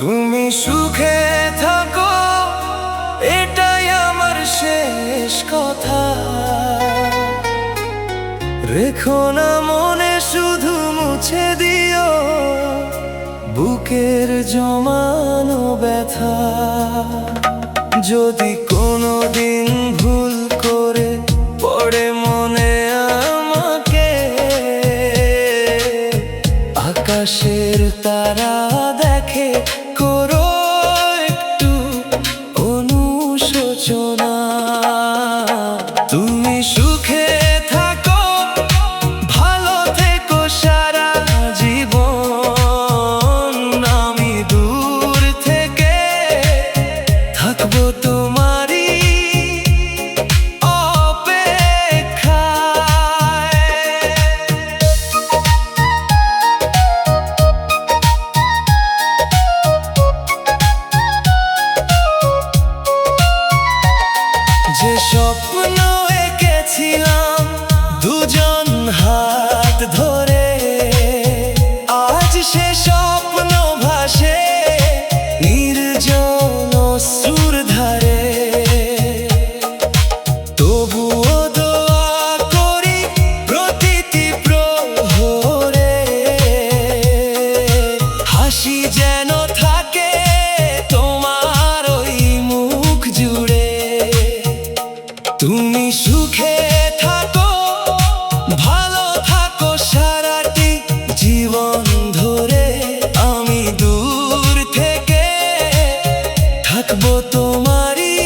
তুমি সুখে থাকো, এটাই আমার শেষ কথা। রেখো না মনে, শুধু মুছে দিও বুকের জমানো ব্যথা। যদি কোনোদিন ভুল করে পড়ে মনে আমাকে, আকাশের তারা দেখে করো একটু অনুশোচনা। তুমি সুখে থাকো, ভালো থেকো সারা জীবন। আমি দূর থেকে থাকবো তোমারই অপেক্ষায়। যে স্বপ্ন এঁকেছিলাম দুজন হাত ধরে, আজ সে স্বপ্ন ভাসে নির্জন অশ্রুর ধারে। তবুও দোয়া করি প্রতিটি প্রহরে, হাসি যেন থাকে তোমার ওই মুখ জুড়ে। তুমি সুখে থাকো, ভালো থাকো সারাটি জীবন ধরে। আমি দূর থেকে থাকবো তোমারই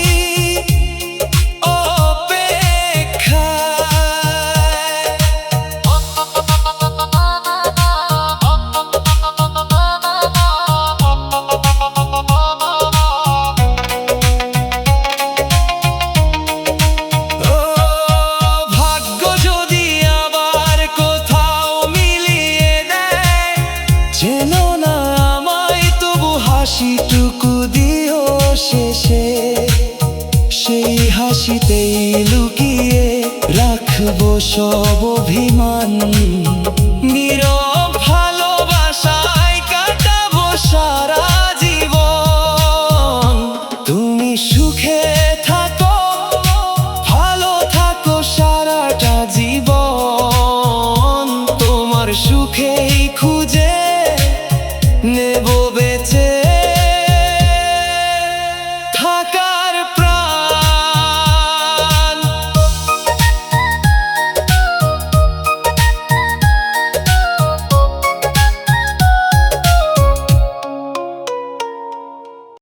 অপেক্ষায়। ও ভাগ্য যদি আবার কোথাও মিলিয়ে দেয়, চেনো না আমায় তবু হাসিটুকু দিও শেষে। সেই হাসিতেই লুকিয়ে রাখবো সব অভিমান। নীরব